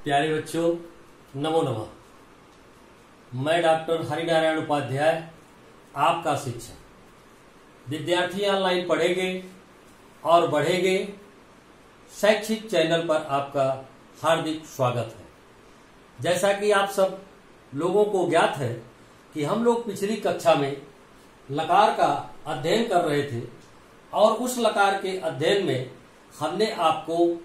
प्यारे बच्चों, नमो नमः। मैं डॉक्टर हरिनारायण उपाध्याय, आपका शिक्षक। विद्यार्थी ऑनलाइन पढ़ेंगे और बढ़ेंगे शैक्षिक चैनल पर आपका हार्दिक स्वागत है। जैसा कि आप सब लोगों को ज्ञात है कि हम लोग पिछली कक्षा में लकार का अध्ययन कर रहे थे और उस लकार के अध्ययन में हमने आपको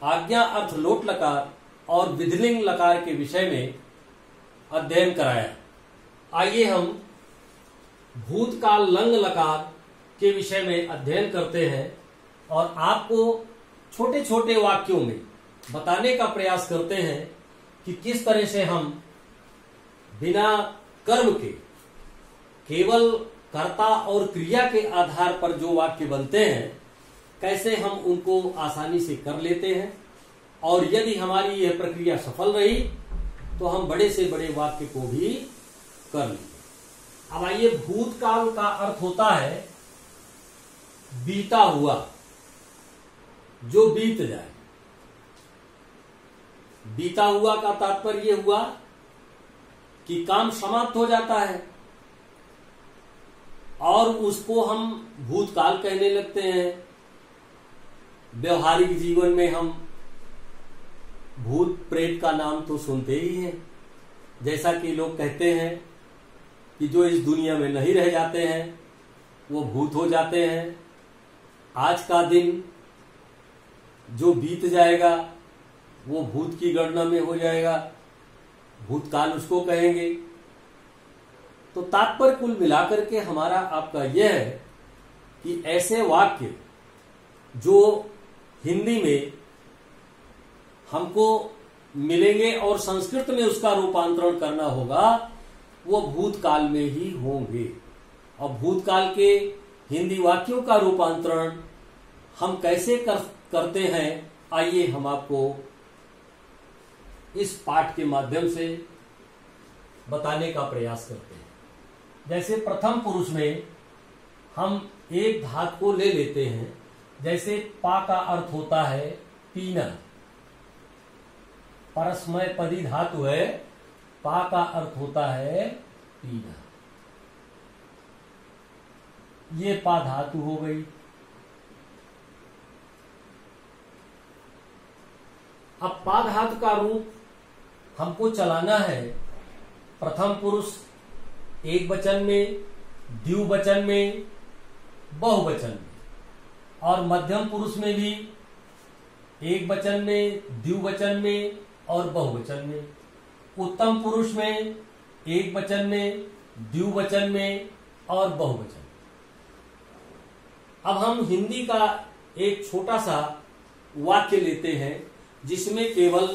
आज्ञा अर्थ लोट लकार और विधिलिंग लकार के विषय में अध्ययन कराया। आइए हम भूतकाल लंग लकार के विषय में अध्ययन करते हैं और आपको छोटे छोटे वाक्यों में बताने का प्रयास करते हैं कि किस तरह से हम बिना कर्म के केवल कर्ता और क्रिया के आधार पर जो वाक्य बनते हैं कैसे हम उनको आसानी से कर लेते हैं, और यदि हमारी यह प्रक्रिया सफल रही तो हम बड़े से बड़े वाक्य को भी कर लेंगे। अब आइए, भूतकाल का अर्थ होता है बीता हुआ, जो बीत जाए। बीता हुआ का तात्पर्य हुआ कि काम समाप्त हो जाता है और उसको हम भूतकाल कहने लगते हैं। व्यवहारिक जीवन में हम भूत प्रेत का नाम तो सुनते ही हैं। जैसा कि लोग कहते हैं कि जो इस दुनिया में नहीं रह जाते हैं वो भूत हो जाते हैं। आज का दिन जो बीत जाएगा वो भूत की गणना में हो जाएगा, भूतकाल उसको कहेंगे। तो तात्पर्य कुल मिलाकर के हमारा आपका यह है कि ऐसे वाक्य जो हिंदी में हमको मिलेंगे और संस्कृत में उसका रूपांतरण करना होगा वो भूतकाल में ही होंगे। और भूतकाल के हिंदी वाक्यों का रूपांतरण हम कैसे करते हैं, आइए हम आपको इस पाठ के माध्यम से बताने का प्रयास करते हैं। जैसे प्रथम पुरुष में हम एक धातु को ले लेते हैं। जैसे पा का अर्थ होता है पीना, परस्मय पदी धातु है, पा का अर्थ होता है पीना। ये पा धातु हो गई। अब पा धातु का रूप हमको चलाना है प्रथम पुरुष एक वचन में, द्विवचन में, बहुवचन में, और मध्यम पुरुष में भी एक वचन में, द्विवचन में और बहुवचन में। उत्तम पुरुष में एक वचन में, द्विवचन में और बहुवचन। अब हम हिंदी का एक छोटा सा वाक्य लेते हैं जिसमें केवल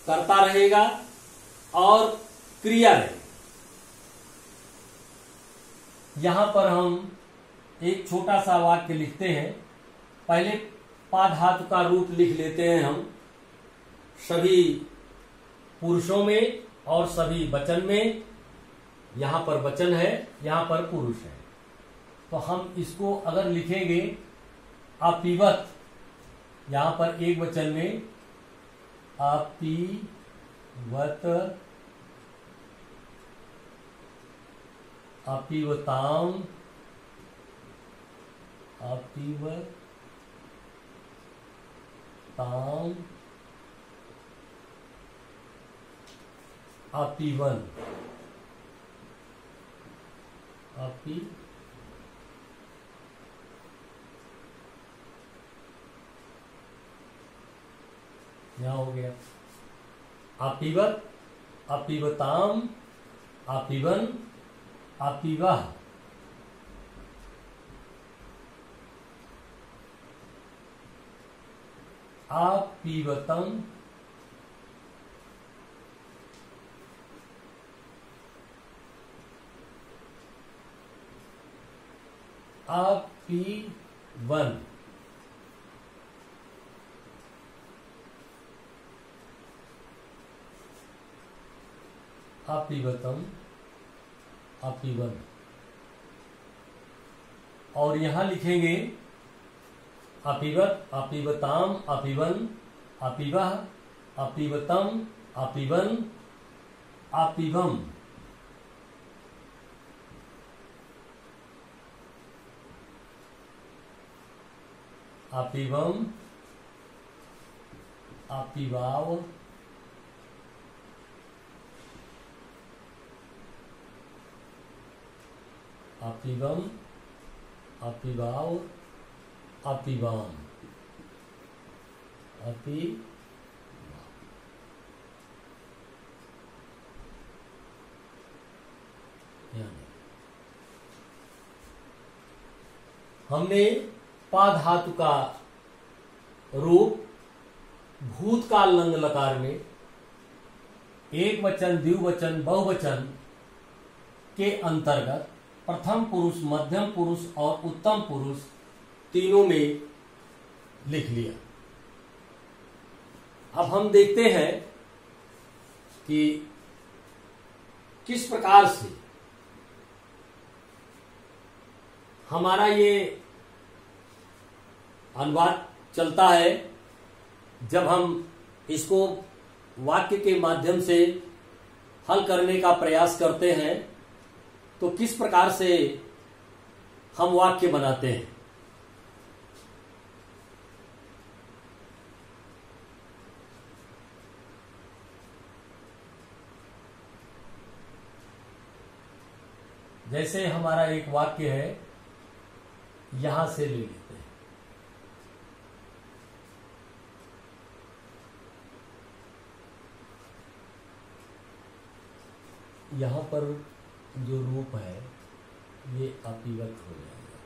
कर्ता रहेगा और क्रिया रहेगी। यहां पर हम एक छोटा सा वाक्य लिखते हैं। पहले पा धातु का रूप लिख लेते हैं हम सभी पुरुषों में और सभी वचन में। यहां पर वचन है, यहां पर पुरुष है। तो हम इसको अगर लिखेंगे अपीवत, यहां पर एक वचन में अपीवत, अपीवताम, अपीवताम, अपीवन, यहां हो गया अपीवत, अपीवताम, अपीवन, अपीवह। अपीवतम, अपीवन, अपीवतम, अपीवन। और यहां लिखेंगे अपिवत, अपिवताम, अपिवन, अपिवह, अपिबतम, अपिबन, अपिबम। अपिबम, अपिबाव, अपिबम, अपिबाव, अपिबाम, अपि। हमने पा धातु का रूप भूतकाल लंग लकार में एक वचन, द्विवचन, बहुवचन के अंतर्गत प्रथम पुरुष, मध्यम पुरुष और उत्तम पुरुष तीनों में लिख लिया। अब हम देखते हैं कि किस प्रकार से हमारा ये अनुवाद चलता है। जब हम इसको वाक्य के माध्यम से हल करने का प्रयास करते हैं तो किस प्रकार से हम वाक्य बनाते हैं। जैसे हमारा एक वाक्य है, यहां से ले लेते हैं। यहां पर जो रूप है ये अपिवत हो जाएगा।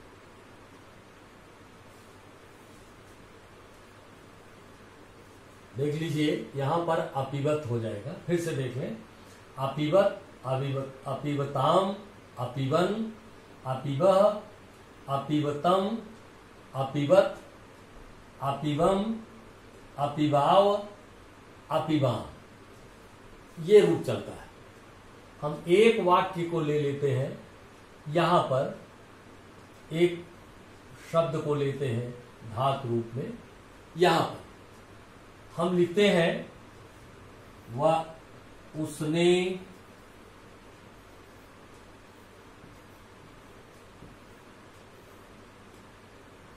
देख लीजिए, यहां पर अपिवत हो जाएगा। फिर से देख लें, अपिवत, अपिवत, अपिवताम, अपिवन, अपिवह, अपिवतम, अपिवत, अपिवम, अपिवाव, अपिवाम। ये रूप चलता है। हम एक वाक्य को ले लेते हैं, यहां पर एक शब्द को लेते हैं धातु रूप में। यहां पर हम लिखते हैं वह, उसने,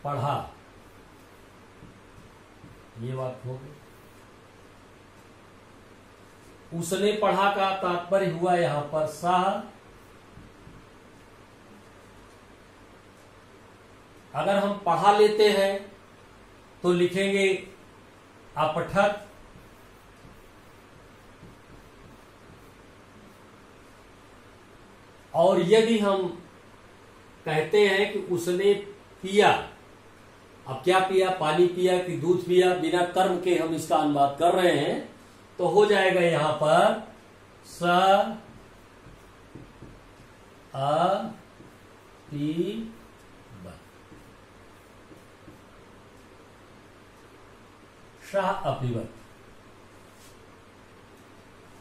पढ़ा। ये वाक्य हो गया। उसने पढ़ा का तात्पर्य हुआ यहां पर साह। अगर हम पढ़ा लेते हैं तो लिखेंगे अपठक। और यदि हम कहते हैं कि उसने पिया, अब क्या पिया, पानी पिया कि दूध पिया, बिना कर्म के हम इसका अनुवाद कर रहे हैं, तो हो जाएगा यहां पर स अ पी ब। शाह अपिवत।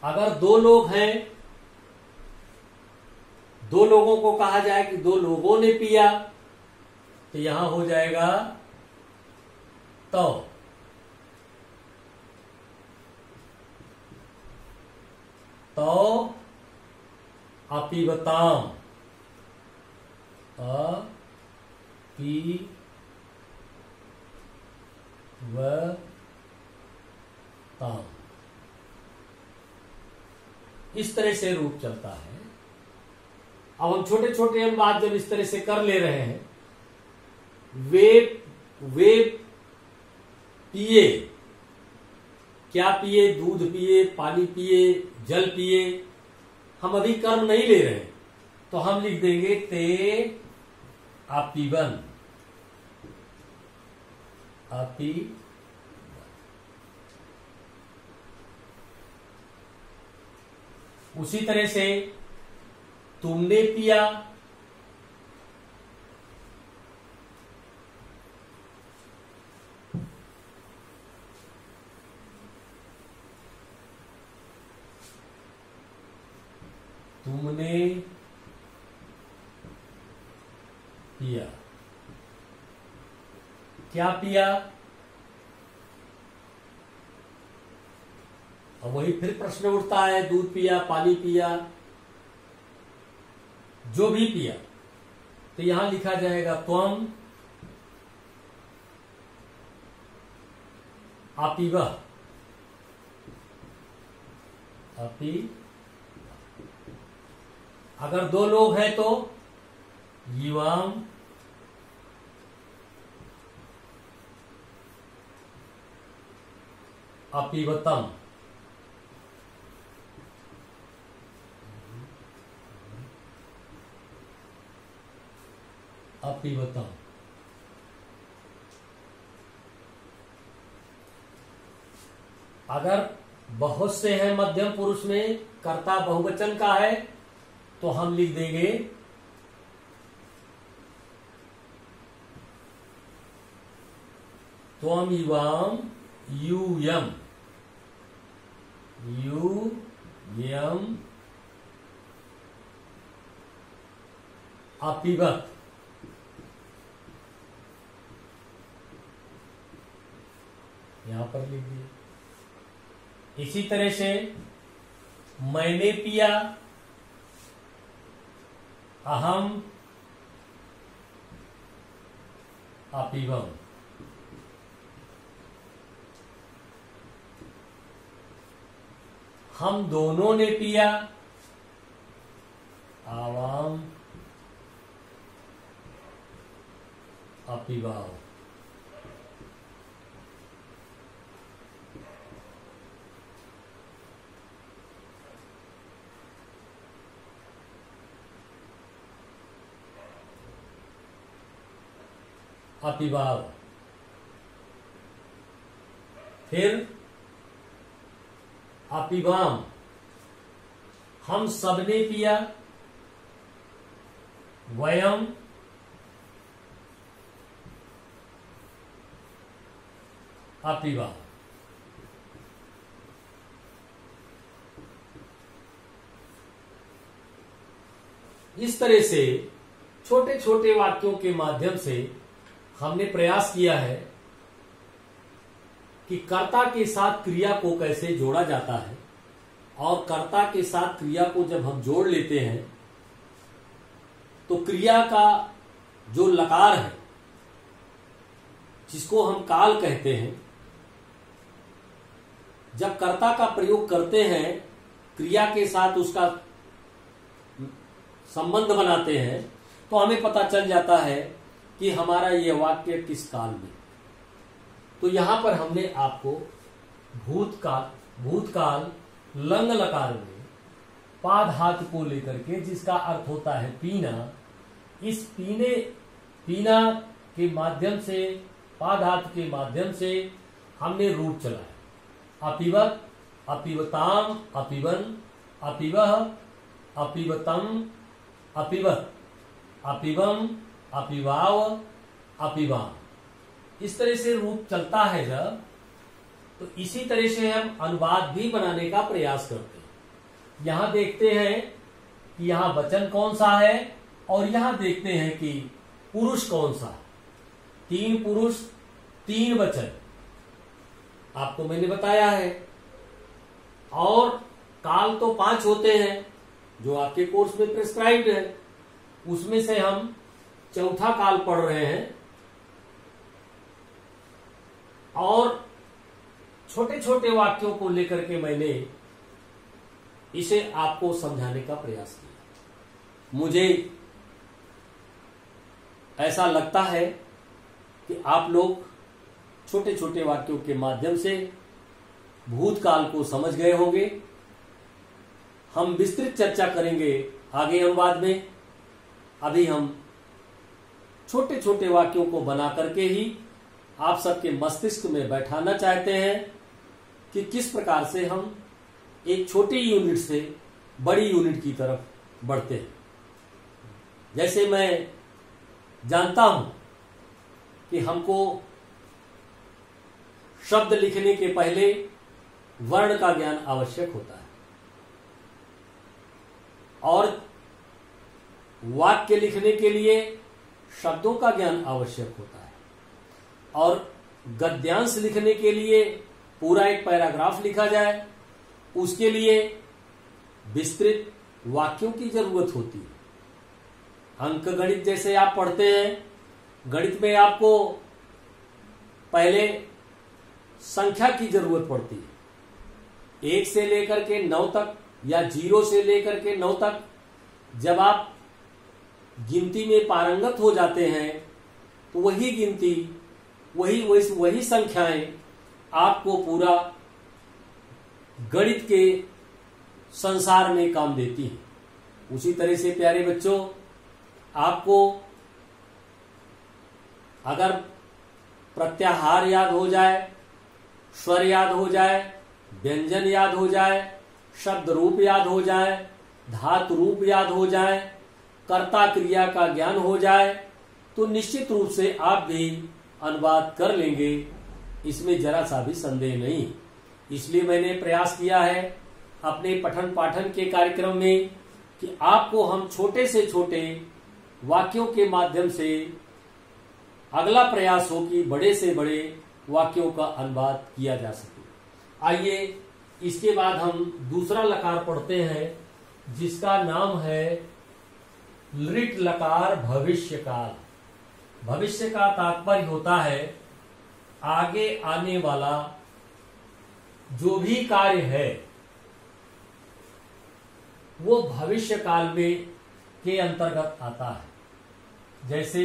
अगर दो लोग हैं, दो लोगों को कहा जाए कि दो लोगों ने पिया, तो यहां हो जाएगा तो। तो अपिवताम, अपिवताम। इस तरह से रूप चलता है। अब हम छोटे छोटे अनुवाद जब इस तरह से कर ले रहे हैं, वे पिए, क्या पिए, दूध पिए, पानी पिए, जल पिए। हम अभी कर्म नहीं ले रहे, तो हम लिख देंगे ते अपिवन, अपि। उसी तरह से तुमने पिया, तुमने पिया, क्या पिया, अब वही फिर प्रश्न उठता है, दूध पिया, पानी पिया, जो भी पिया, तो यहां लिखा जाएगा त्वम अपीवः। अपी, अगर दो लोग हैं तो युवाम अपीवतम। अपीवतम। अगर बहुत से हैं मध्यम पुरुष में, कर्ता बहुवचन का है, तो हम लिख देंगे त्वम युवाम यूयम। यूयम अपीवत। यहां पर लिख दिए। इसी तरह से मैंने पिया, अहम अपीवम। हम दोनों ने पिया, आवाम अपीवाव। अपीवाव। फिर अपीवाम, हम सबने पिया, वयम अपीवाम। इस तरह से छोटे छोटे वाक्यों के माध्यम से हमने प्रयास किया है कि कर्ता के साथ क्रिया को कैसे जोड़ा जाता है, और कर्ता के साथ क्रिया को जब हम जोड़ लेते हैं तो क्रिया का जो लकार है, जिसको हम काल कहते हैं, जब कर्ता का प्रयोग करते हैं, क्रिया के साथ उसका संबंध बनाते हैं, तो हमें पता चल जाता है कि हमारा यह वाक्य किस काल में। तो यहां पर हमने आपको भूतकाल लंग लकार में पाद धातु को लेकर के, जिसका अर्थ होता है पीना, इस पीना के माध्यम से, पाद धातु के माध्यम से हमने रूप चलाया। अपीवत, अपीवताम, अपीवन, अपीवह, अपीवतम, अपीवत, अपीवम, अपीवाव, अपीवाम। इस तरह से रूप चलता है जब, तो इसी तरह से हम अनुवाद भी बनाने का प्रयास करते हैं। यहां देखते हैं कि यहां वचन कौन सा है, और यहां देखते हैं कि पुरुष कौन सा है। 3 पुरुष 3 वचन आपको मैंने बताया है, और काल तो 5 होते हैं जो आपके कोर्स में प्रिस्क्राइब्ड है। उसमें से हम चौथा काल पढ़ रहे हैं, और छोटे छोटे वाक्यों को लेकर के मैंने इसे आपको समझाने का प्रयास किया। मुझे ऐसा लगता है कि आप लोग छोटे छोटे वाक्यों के माध्यम से भूतकाल को समझ गए होंगे। हम विस्तृत चर्चा करेंगे आगे अनुवाद में। अभी हम छोटे छोटे वाक्यों को बना करके ही आप सबके मस्तिष्क में बैठाना चाहते हैं कि किस प्रकार से हम एक छोटी यूनिट से बड़ी यूनिट की तरफ बढ़ते हैं। जैसे मैं जानता हूं कि हमको शब्द लिखने के पहले वर्ण का ज्ञान आवश्यक होता है, और वाक्य लिखने के लिए शब्दों का ज्ञान आवश्यक होता है, और गद्यांश लिखने के लिए पूरा एक पैराग्राफ लिखा जाए उसके लिए विस्तृत वाक्यों की जरूरत होती है। अंकगणित जैसे आप पढ़ते हैं, गणित में आपको पहले संख्या की जरूरत पड़ती है, 1 से लेकर के 9 तक या 0 से लेकर के 9 तक। जब आप गिनती में पारंगत हो जाते हैं तो वही गिनती, वही संख्याएं आपको पूरा गणित के संसार में काम देती हैं। उसी तरह से प्यारे बच्चों, आपको अगर प्रत्याहार याद हो जाए, स्वर याद हो जाए, व्यंजन याद हो जाए, शब्द रूप याद हो जाए, धातु रूप याद हो जाए, कर्ता क्रिया का ज्ञान हो जाए, तो निश्चित रूप से आप भी अनुवाद कर लेंगे, इसमें जरा सा भी संदेह नहीं। इसलिए मैंने प्रयास किया है अपने पठन पाठन के कार्यक्रम में कि आपको हम छोटे से छोटे वाक्यों के माध्यम से, अगला प्रयास हो कि बड़े से बड़े वाक्यों का अनुवाद किया जा सके। आइए इसके बाद हम दूसरा लकार पढ़ते हैं, जिसका नाम है लृट लकार भविष्य काल। भविष्य का तात्पर्य होता है आगे आने वाला जो भी कार्य है वो भविष्य काल में के अंतर्गत आता है। जैसे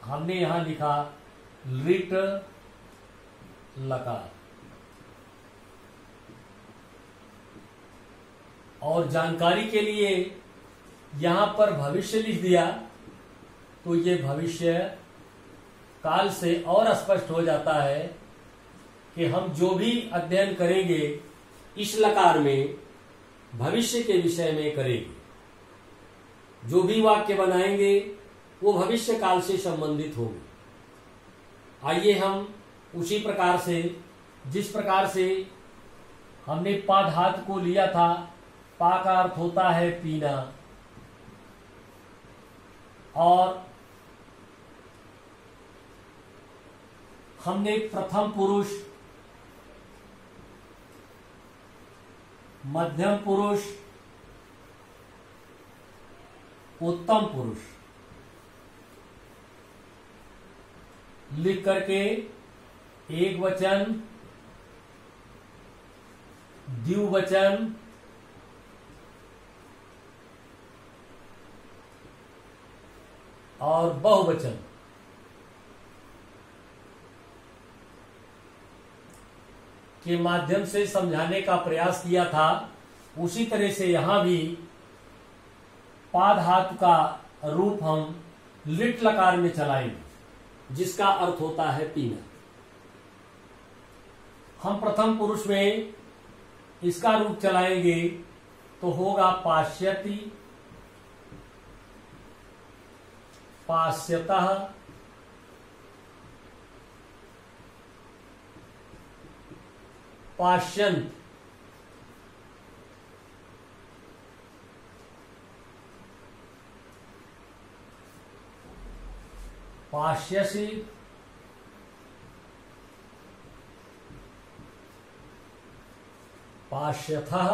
हमने यहां लिखा लृट लकार, और जानकारी के लिए यहां पर भविष्य लिख दिया तो ये भविष्य काल से और स्पष्ट हो जाता है कि हम जो भी अध्ययन करेंगे इस लकार में भविष्य के विषय में करेंगे। जो भी वाक्य बनाएंगे वो भविष्य काल से संबंधित होंगे। आइए हम उसी प्रकार से, जिस प्रकार से हमने पा धातु को लिया था, पा का अर्थ होता है पीना, और हमने प्रथम पुरुष, मध्यम पुरुष, उत्तम पुरुष लिख करके एक वचन, द्विवचन, और बहुवचन के माध्यम से समझाने का प्रयास किया था। उसी तरह से यहां भी पा धातु का रूप हम लिट लकार में चलाएंगे, जिसका अर्थ होता है पीना। हम प्रथम पुरुष में इसका रूप चलाएंगे तो होगा पाश्यति, पाश्यतः, पाश्यन्त, पाश्यसि, पाश्यथः,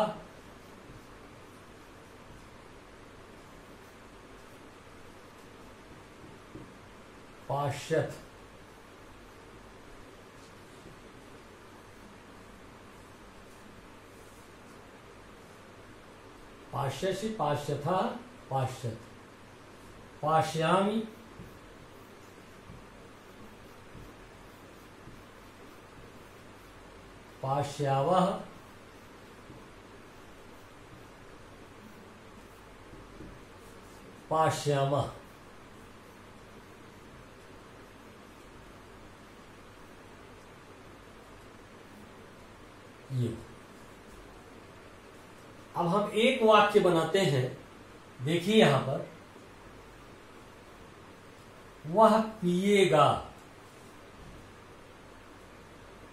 पाश्यथ, पाश्यसि, पाश्यथः, पाश्यथ, पाश्यामि, पाश्यावः, पाश्यामः। ये अब हम एक वाक्य बनाते हैं। देखिए यहां पर, वह पिएगा,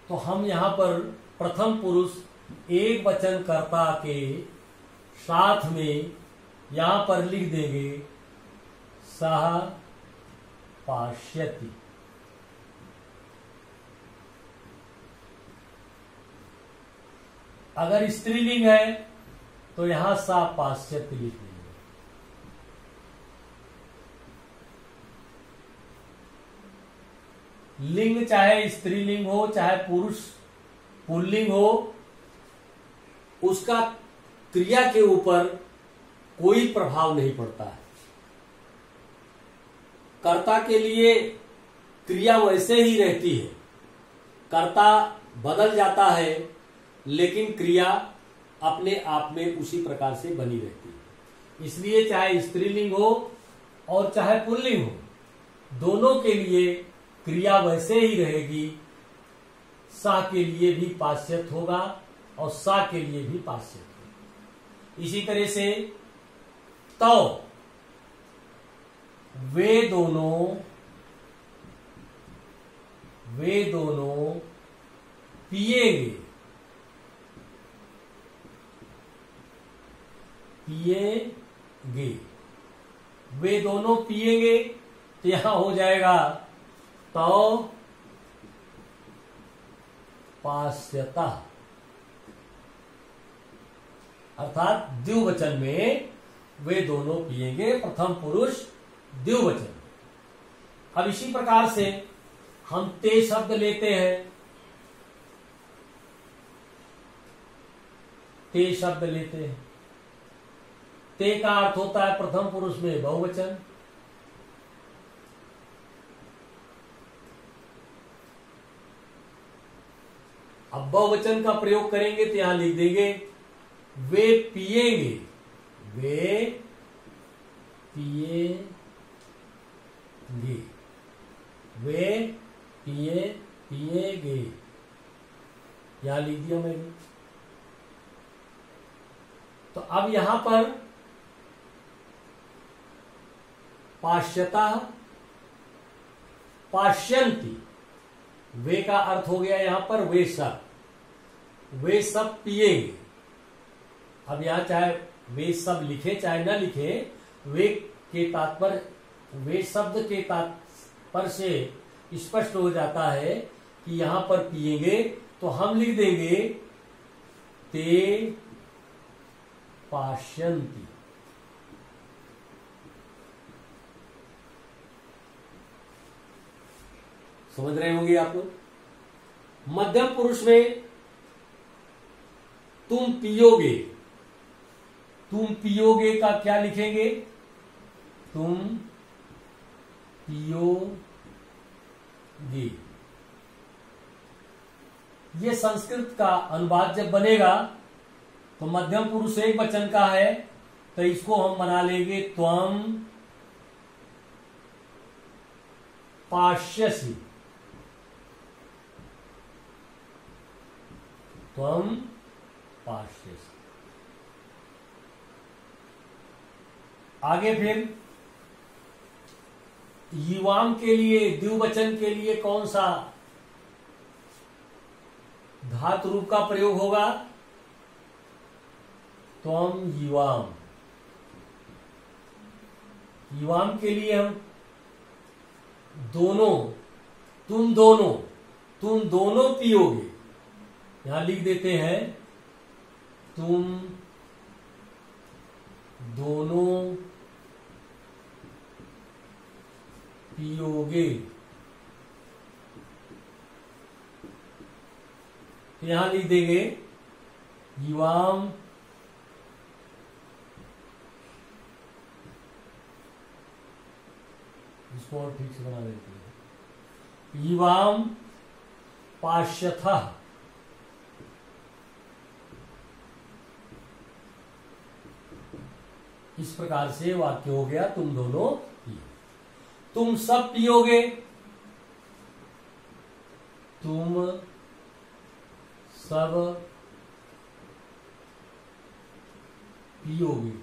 तो हम यहां पर प्रथम पुरुष एक वचन कर्ता के साथ में यहां पर लिख देंगे सह पाश्यति। अगर स्त्रीलिंग है तो यहां सा पाश्चात्य लिख देंगे। लिंग चाहे स्त्रीलिंग हो चाहे पुरुष पुल्लिंग हो, उसका क्रिया के ऊपर कोई प्रभाव नहीं पड़ता है। कर्ता के लिए क्रिया वैसे ही रहती है, कर्ता बदल जाता है लेकिन क्रिया अपने आप में उसी प्रकार से बनी रहती है। इसलिए चाहे स्त्रीलिंग हो और चाहे पुल्लिंग हो, दोनों के लिए क्रिया वैसे ही रहेगी। सा के लिए भी पाश्चात्य होगा और सा के लिए भी पाश्चात्य होगा। इसी तरह से तो वे दोनों पिएंगे, वे दोनों पिएंगे, तो यहां हो जाएगा तो पाश्चात्य, अर्थात द्विवचन में वे दोनों पिएंगे, प्रथम पुरुष द्विवचन। अब इसी प्रकार से हम ते शब्द लेते हैं, ते शब्द लेते हैं। ते का अर्थ होता है प्रथम पुरुष में बहुवचन। अब बहुवचन का प्रयोग करेंगे तो यहां लिख देंगे वे पिएंगे, वे पिएंगे, वे पिएंगे, यहां लिख दिया मैंने। तो अब यहां पर पाश्यता पाश्यंती, वे का अर्थ हो गया यहां पर वे सब पिएंगे। अब यहां चाहे वे सब लिखे चाहे न लिखे, वे के तात्पर्य, वे शब्द के तात्पर्य से स्पष्ट हो जाता है कि यहां पर पिएंगे, तो हम लिख देंगे ते पाश्यन्ति। समझ रहे होंगे आप लोग। मध्यम पुरुष में तुम पियोगे, तुम पियोगे का क्या लिखेंगे? तुम पियोगे। ये संस्कृत का अनुवाद जब बनेगा तो मध्यम पुरुष एक वचन का है, तो इसको हम बना लेंगे त्वम पाश्यसि, त्वम पाश्यसि। आगे फिर युवाम के लिए, द्विवचन के लिए कौन सा धातु रूप का प्रयोग होगा? त्वम युवाम। युवाम के लिए हम दोनों, तुम दोनों पियोगे, यहां लिख देते हैं तुम दोनों पियोगे। तो यहां लिख देंगे युवाम इसको और ठीक से बना देते हैं, युवाम पाश्यथः। इस प्रकार से वाक्य हो गया तुम दोनों पियो। तुम सब पियोगे, तुम सब पियोगे।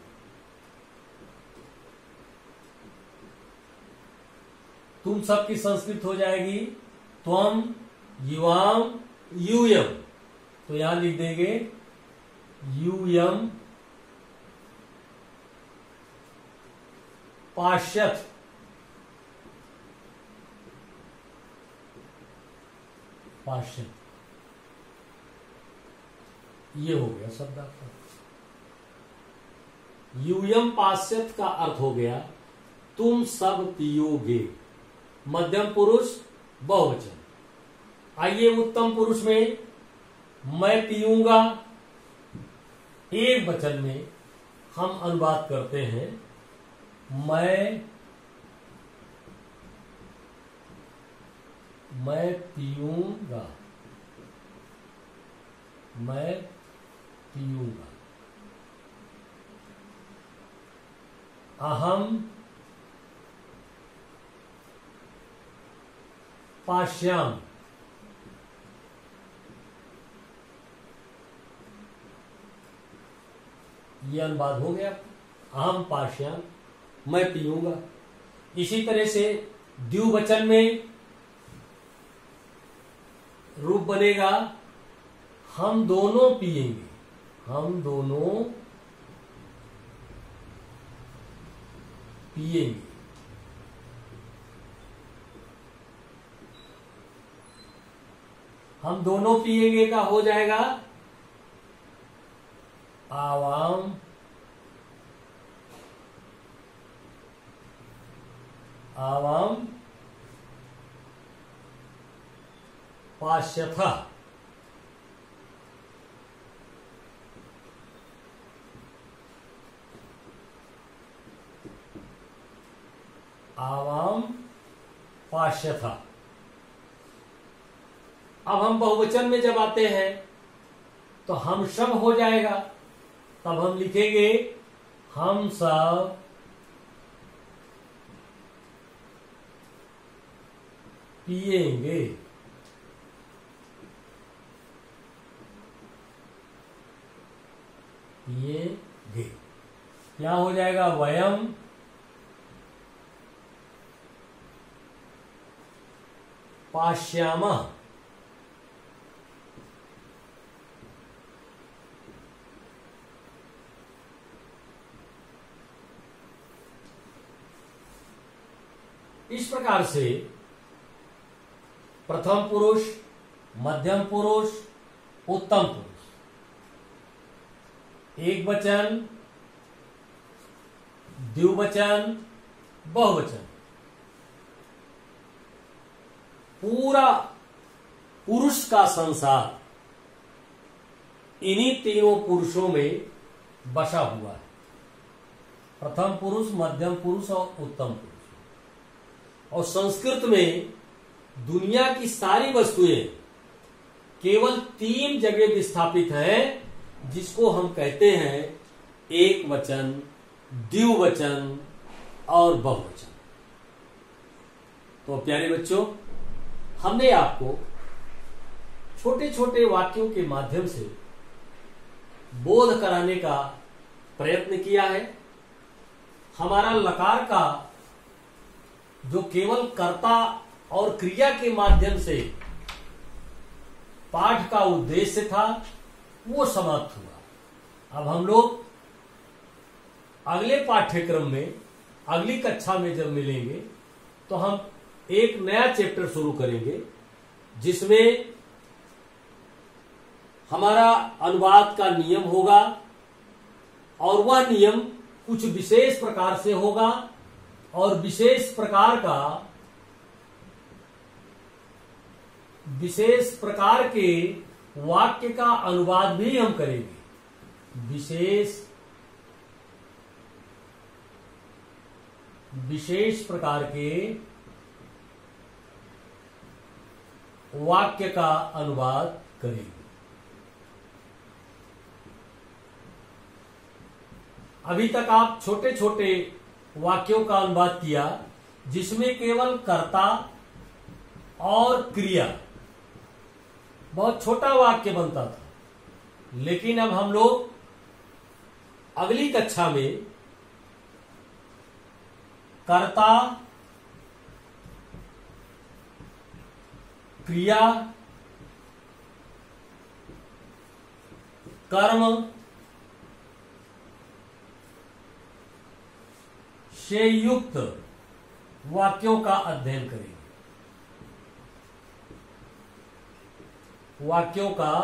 तुम सब की संस्कृत हो जाएगी त्वम युवाम यूयम। तो यहां लिख देंगे यूयम पाश्यथ। पाश्यथ। ये हो गया शब्दार्थ। यूयम पाश्यत का अर्थ हो गया तुम सब पियोगे, मध्यम पुरुष बहुवचन। आइए उत्तम पुरुष में मैं पीऊंगा एक वचन में हम अनुवाद करते हैं मैं पीऊंगा, मैं पीऊंगा। अहम पाश्याम, ये अनुवाद हो गया। अहम पाश्याम, मैं पीऊंगा। इसी तरह से द्विवचन में रूप बनेगा हम दोनों पिएंगे, हम दोनों पिएंगे। हम दोनों पिएंगे का हो जाएगा आवाम आवाम पाश्यथा, आवाम पाश्यथा। अब हम बहुवचन में जब आते हैं तो हम सब हो जाएगा, तब हम लिखेंगे हम सब पिएंगे, पिएंगे। क्या हो जाएगा वयम पाश्यामः, इस प्रकार से प्रथम पुरुष, मध्यम पुरुष, उत्तम पुरुष, एक वचन, द्विवचन, बहुवचन, पूरा पुरुष का संसार इन्हीं तीनों पुरुषों में बसा हुआ है। प्रथम पुरुष, मध्यम पुरुष और उत्तम पुरुष। और संस्कृत में दुनिया की सारी वस्तुएं केवल 3 जगह विस्थापित हैं, जिसको हम कहते हैं एक वचन, द्विवचन और बहुवचन। तो प्यारे बच्चों, हमने आपको छोटे छोटे वाक्यों के माध्यम से बोध कराने का प्रयत्न किया है। हमारा लकार का जो केवल कर्ता और क्रिया के माध्यम से पाठ का उद्देश्य था वो समाप्त हुआ। अब हम लोग अगले पाठ्यक्रम में, अगली कक्षा में जब मिलेंगे तो हम एक नया चैप्टर शुरू करेंगे, जिसमें हमारा अनुवाद का नियम होगा और वह नियम कुछ विशेष प्रकार से होगा और विशेष प्रकार के वाक्य का अनुवाद भी हम करेंगे। विशेष प्रकार के वाक्य का अनुवाद करेंगे। अभी तक आप छोटे छोटे वाक्यों का अनुवाद किया, जिसमें केवल कर्ता और क्रिया, बहुत छोटा वाक्य बनता था। लेकिन अब हम लोग अगली कक्षा में कर्ता, क्रिया, कर्म से युक्त वाक्यों का अध्ययन करेंगे। वाक्यों का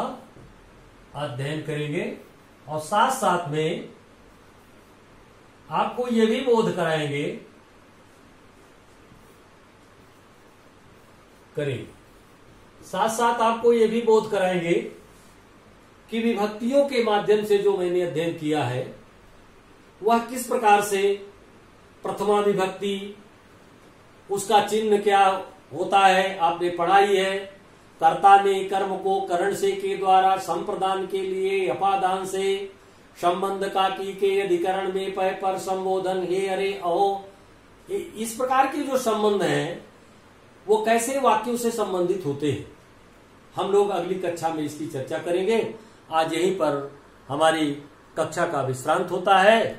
अध्ययन करेंगे और साथ साथ में आपको ये भी बोध कराएंगे साथ साथ आपको ये भी बोध कराएंगे कि विभक्तियों के माध्यम से जो मैंने अध्ययन किया है वह किस प्रकार से प्रथमा विभक्ति, उसका चिन्ह क्या होता है आपने पढ़ा ही है। कर्ता ने कर्म को करण से के द्वारा संप्रदान के लिए अपादान से संबंध का की के अधिकरण में पय पर संबोधन हे अरे अहो, इस प्रकार के जो संबंध हैं वो कैसे वाक्यों से संबंधित होते हैं, हम लोग अगली कक्षा में इसकी चर्चा करेंगे। आज यहीं पर हमारी कक्षा का विश्रांत होता है।